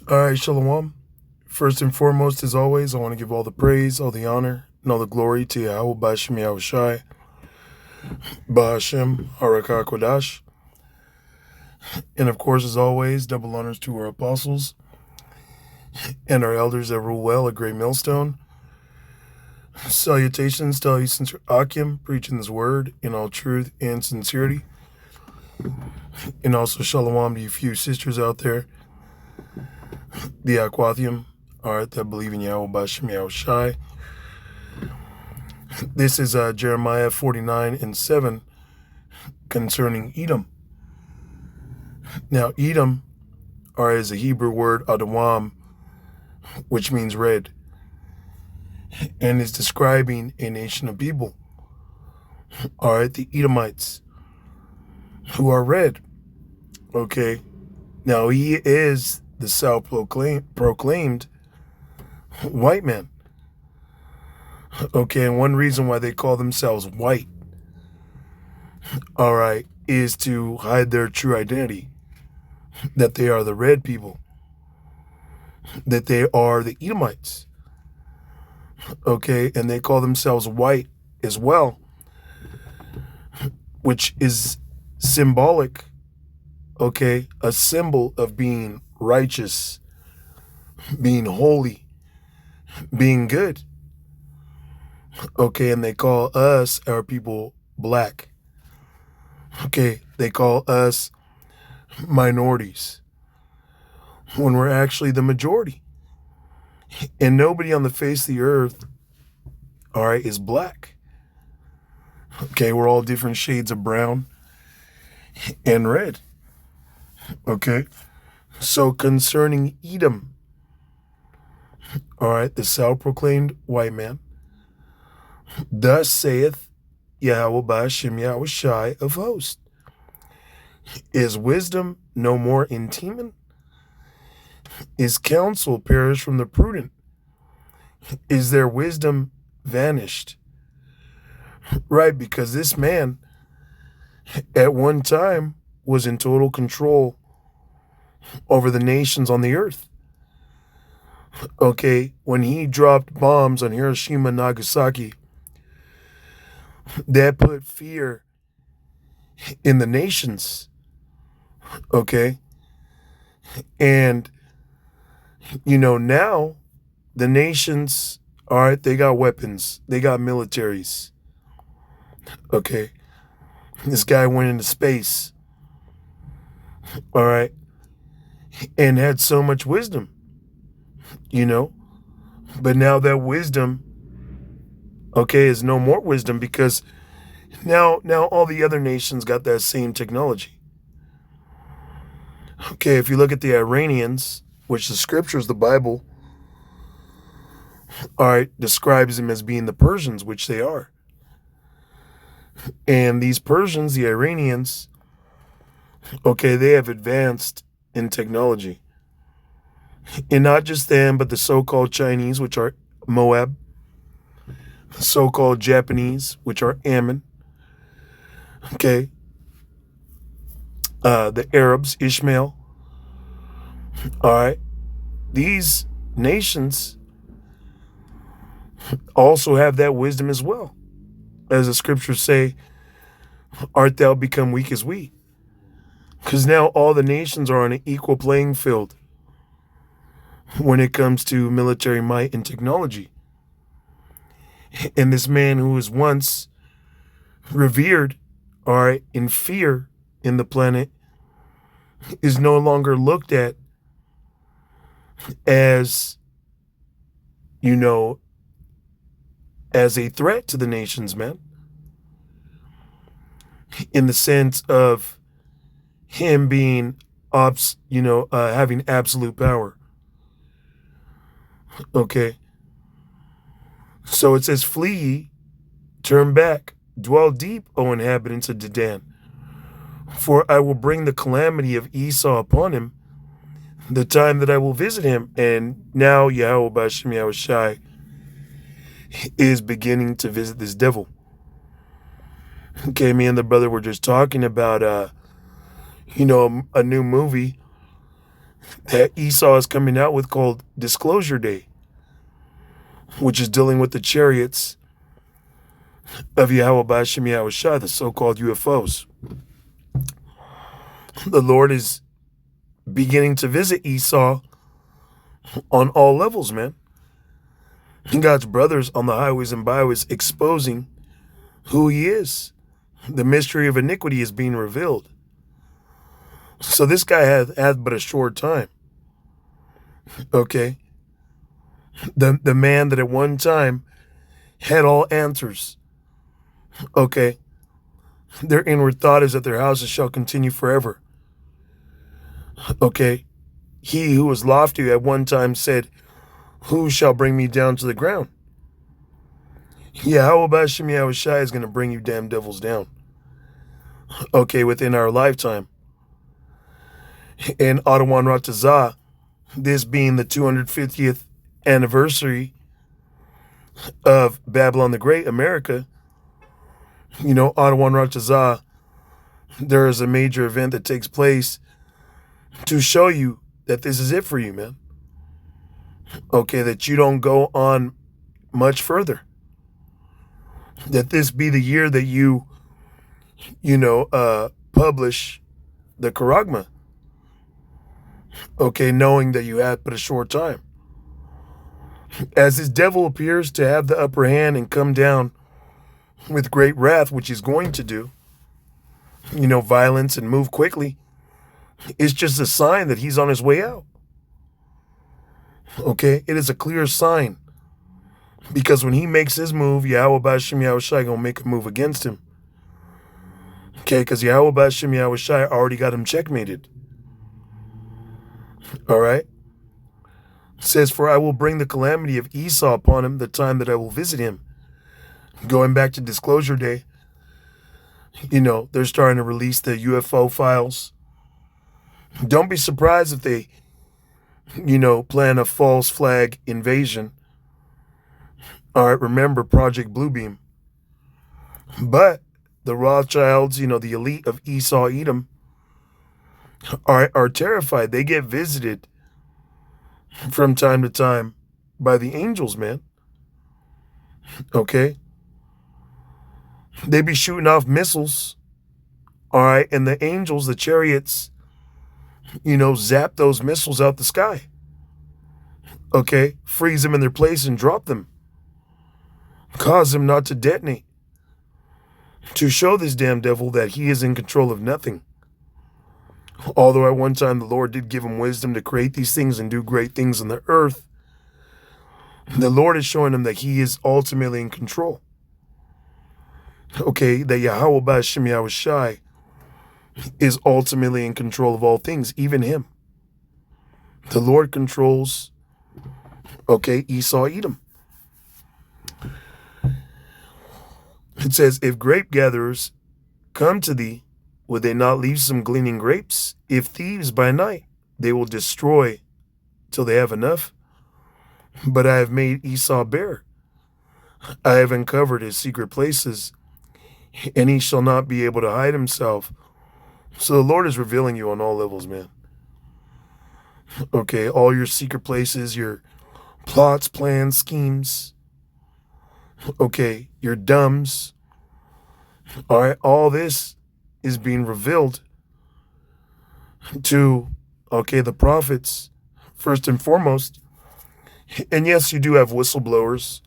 All right, Shalom. First and foremost, as always, I want to give all the praise, all the honor, and all the glory to Yahweh Ba'Shem Yahushai, Ba'Shem Harakah Kodash. And of course, as always, double honors to our apostles and our elders that rule well at Great Millstone. Salutations to all you sincere Akim, preaching this word in all truth and sincerity. And also Shalom to you few sisters out there, the Aquathium, all right, that believe in Yahweh Ba'Shem Yahushai. This is Jeremiah 49:7 concerning Edom. Now, Edom is a Hebrew word, Adawam, which means red, and is describing a nation of people. All right, the Edomites, who are red. Okay, now he is the self-proclaimed white man. Okay, and one reason why they call themselves white, all right, is to hide their true identity, that they are the red people, that they are the Edomites. Okay, and they call themselves white as well, which is symbolic, okay, a symbol of being righteous, being holy, being good. Okay, and they call us, our people, black. Okay, they call us minorities when we're actually the majority. And nobody on the face of the earth, all right, is black. Okay, we're all different shades of brown and red. Okay, so concerning Edom, all right, the self-proclaimed white man, thus saith Yahweh Ba'Shem Yahushai of hosts, is wisdom no more in Teman? Is counsel perished from the prudent? Is their wisdom vanished? Right, because this man at one time was in total control over the nations on the earth. Okay, when he dropped bombs on Hiroshima and Nagasaki, that put fear in the nations. Okay, and now the nations, all right, they got weapons, they got militaries. Okay, this guy went into space, all right, and had so much wisdom, but now that wisdom, okay, is no more wisdom, because now all the other nations got that same technology. Okay, if you look at the Iranians, which the scriptures, the Bible, all right, describes them as being the Persians, which they are. And these Persians, the Iranians, okay, they have advanced in technology. And not just them, but the so-called Chinese, which are Moab, the so-called Japanese, which are Ammon, okay, the Arabs, Ishmael, all right, these nations also have that wisdom as well. As the scriptures say, art thou become weak as we? Because now all the nations are on an equal playing field when it comes to military might and technology. And this man who was once revered, all right, in fear in the planet, is no longer looked at as, as a threat to the nations, man. In the sense of him being, having absolute power. Okay. So it says, flee ye, turn back, dwell deep, O inhabitants of Dedan. For I will bring the calamity of Esau upon him, the time that I will visit him. And now Yahweh Ba'Shem Yahushai is beginning to visit this devil. Okay, me and the brother were just talking about, a new movie that Esau is coming out with called Disclosure Day, which is dealing with the chariots of Yahweh Ba'ashem Yahweh Shai, the so-called UFOs. The Lord is beginning to visit Esau on all levels, man. God's brothers on the highways and byways exposing who he is. The mystery of iniquity is being revealed. So this guy had but a short time. Okay. The man that at one time had all answers. Okay. Their inward thought is that their houses shall continue forever. Okay. He who was lofty at one time said, who shall bring me down to the ground? Yahweh Ba'ashem Yahweh Shai is going to bring you damn devils down. Okay, within our lifetime. And Adawan Ratazah, this being the 250th anniversary of Babylon the Great, America, Adawan Ratazah, there is a major event that takes place to show you that this is it for you, man. Okay, that you don't go on much further. That this be the year that you publish the Charagma. Okay, knowing that you had but a short time. As this devil appears to have the upper hand and come down with great wrath, which he's going to do, violence and move quickly, it's just a sign that he's on his way out. Okay, it is a clear sign. Because when he makes his move, Yahweh Ba'ashem Yahweh Shai gonna make a move against him. Okay, because Yahweh Ba'ashem Yahweh Shai already got him checkmated. All right. It says, for I will bring the calamity of Esau upon him the time that I will visit him. Going back to Disclosure Day, they're starting to release the UFO files. Don't be surprised if they, plan a false flag invasion. All right, remember Project Bluebeam. But the Rothschilds, the elite of Esau, Edom, are terrified. They get visited from time to time by the angels, man. Okay? They be shooting off missiles. All right, and the angels, the chariots, zap those missiles out the sky. Okay? Freeze them in their place and drop them. Cause them not to detonate. To show this damn devil that he is in control of nothing. Although at one time the Lord did give him wisdom to create these things and do great things on the earth, the Lord is showing him that he is ultimately in control. Okay, that Yahweh Ba'ashem Yahweh Shai is ultimately in control of all things, even him. The Lord controls, Esau, Edom. It says, if grape gatherers come to thee, would they not leave some gleaning grapes? If thieves by night, they will destroy till they have enough. But I have made Esau bare. I have uncovered his secret places, and he shall not be able to hide himself. So the Lord is revealing you on all levels, man. Okay, all your secret places, your plots, plans, schemes. Okay, your dumbs. All right, all this is being revealed to, the prophets, first and foremost. And yes, you do have whistleblowers,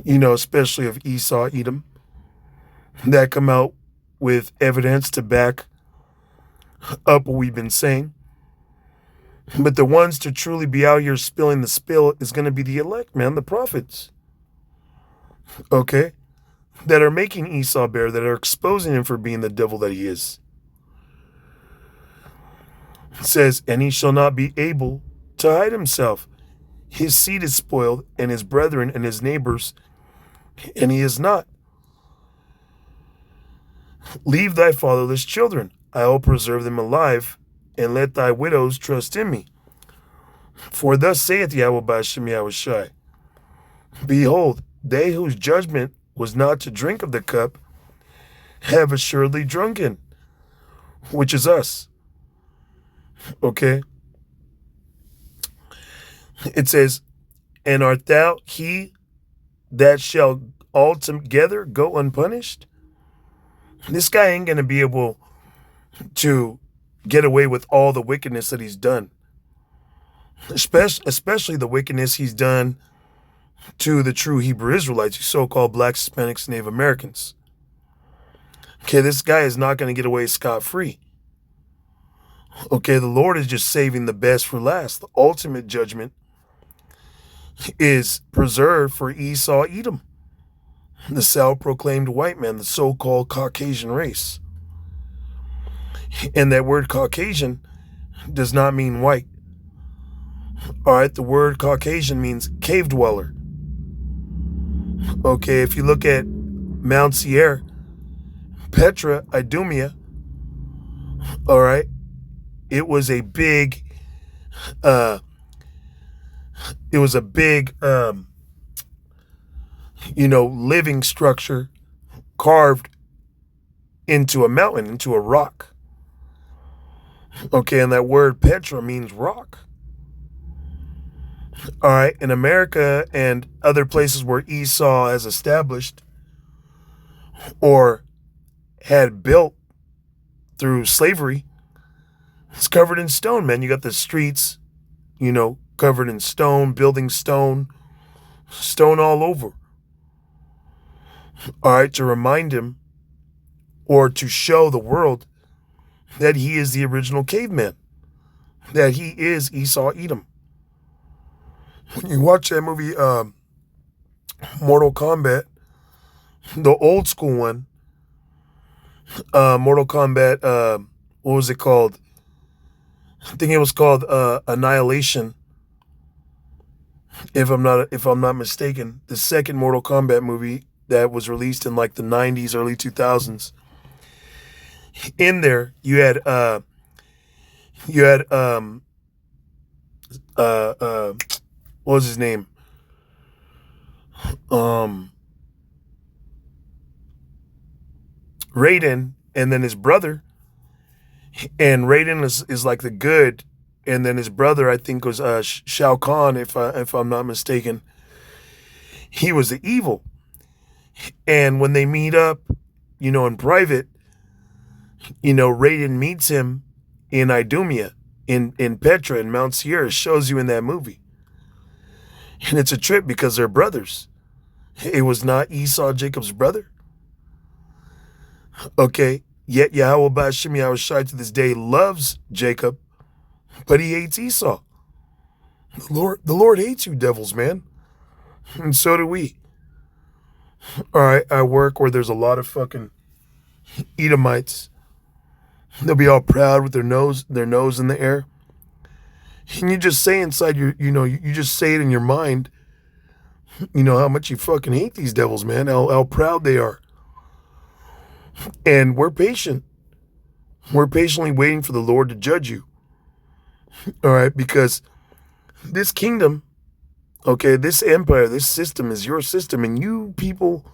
especially of Esau, Edom, that come out with evidence to back up what we've been saying. But the ones to truly be out here spilling the spill is going to be the elect, man, the prophets. Okay? That are making Esau bare, that are exposing him for being the devil that he is. It says, and he shall not be able to hide himself. His seed is spoiled, and his brethren and his neighbors, and he is not. Leave thy fatherless children. I will preserve them alive, and let thy widows trust in me. For thus saith Yahweh Ba'ashem Yahweh Shai, behold, they whose judgment was not to drink of the cup have assuredly drunken, which is us. Okay. It says, and art thou he that shall altogether go unpunished? This guy ain't going to be able to get away with all the wickedness that he's done, especially the wickedness he's done to the true Hebrew Israelites, you so-called blacks, Hispanics, Native Americans. Okay, this guy is not going to get away scot-free. Okay, the Lord is just saving the best for last. The ultimate judgment is preserved for Esau, Edom, the self-proclaimed white man, the so-called Caucasian race. And that word Caucasian does not mean white. All right, the word Caucasian means cave dweller. Okay, if you look at Mount Seir, Petra, Idumea, all right, it was a big, living structure carved into a mountain, into a rock. Okay, and that word Petra means rock. All right, in America and other places where Esau has established or had built through slavery, it's covered in stone, man. You got the streets, covered in stone, building stone all over. All right, to remind him or to show the world that he is the original caveman, that he is Esau, Edom. When you watch that movie, Mortal Kombat, the old school one, Mortal Kombat, what was it called? I think it was called Annihilation. If I'm not mistaken, the second Mortal Kombat movie that was released in like the 90s, early 2000s. In there, you had what was his name? Raiden, and then his brother. And Raiden is like the good, and then his brother, I think, was Shao Kahn, if I'm not mistaken. He was the evil. And when they meet up, in private, Raiden meets him in Idumea, in Petra, in Mount Seir. It shows you in that movie. And it's a trip because they're brothers. It was not Esau, Jacob's brother. Okay, yet Yahweh Ba'ashem Yahushai to this day loves Jacob, but he hates Esau. The Lord hates you devils, man. And so do we. All right, I work where there's a lot of fucking Edomites. They'll be all proud with their nose in the air. And you just say inside you just say it in your mind, how much you fucking hate these devils, man, how proud they are. And we're patient. We're patiently waiting for the Lord to judge you. All right, because this kingdom, okay, this empire, this system is your system, and you people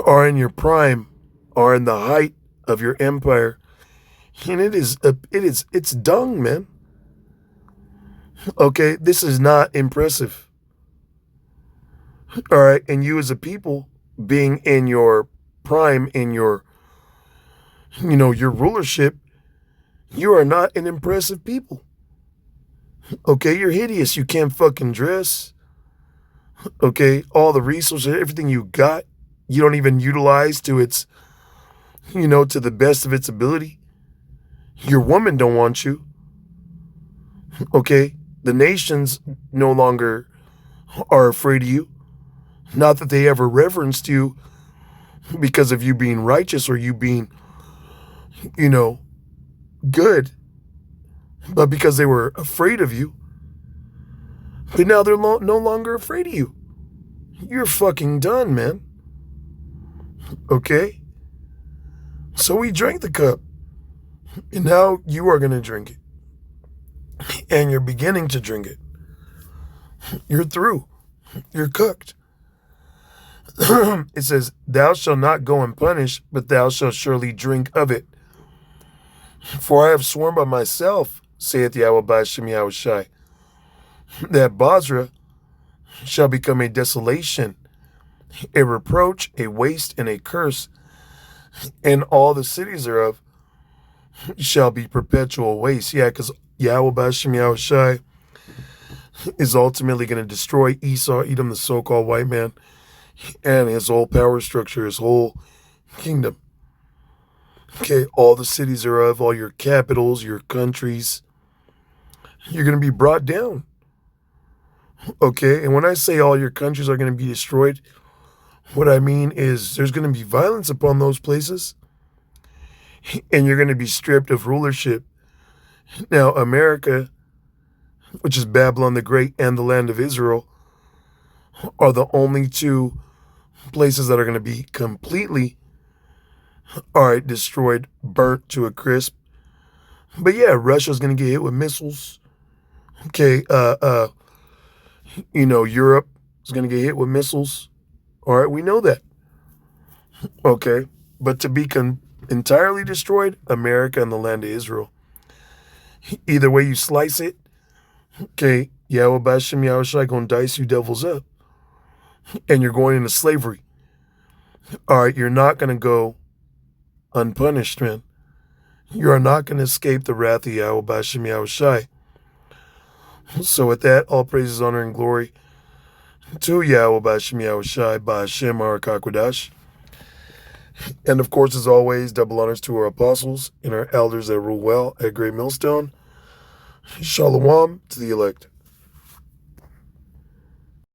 are in your prime, are in the height of your empire, and it's dung, man. Okay, this is not impressive. All right, and you as a people being in your prime, in your your rulership, you are not an impressive people. Okay, you're hideous. You can't fucking dress. Okay, all the resources, everything you got, you don't even utilize to its, to the best of its ability. Your woman don't want you. Okay, the nations no longer are afraid of you. Not that they ever reverenced you because of you being righteous or you being, good, but because they were afraid of you. But now they're no longer afraid of you. You're fucking done, man. Okay? So we drank the cup. And now you are going to drink it. And you're beginning to drink it. You're through. You're cooked. It says, thou shalt not go unpunished, but thou shalt surely drink of it. For I have sworn by myself, saith Yahweh Bashem Yahushai, that Basra shall become a desolation, a reproach, a waste, and a curse, and all the cities thereof shall be perpetual waste. Yeah, because Yahweh Bashem Yahushai is ultimately going to destroy Esau, Edom, the so-called white man, and his whole power structure, his whole kingdom. Okay, all the cities thereof, all your capitals, your countries, you're going to be brought down. Okay, and when I say all your countries are going to be destroyed, what I mean is there's going to be violence upon those places, and you're going to be stripped of rulership. Now, America, which is Babylon the Great and the land of Israel, are the only two places that are going to be completely, all right, destroyed, burnt to a crisp. But yeah, Russia's going to get hit with missiles. Okay, Europe is going to get hit with missiles. All right, we know that. Okay, but to be entirely destroyed, America and the land of Israel. Either way you slice it, okay, Yahweh Bashem Yahushai gonna dice you devils up. And you're going into slavery. All right, you're not gonna go unpunished, man. You are not gonna escape the wrath of Yahweh Bashem Yahushai. So with that, all praises, honor, and glory to Yahweh Bashem Yahushai, Bashem Arakakwadash. And of course, as always, double honors to our apostles and our elders that rule well at Great Millstone. Shalom to the elect.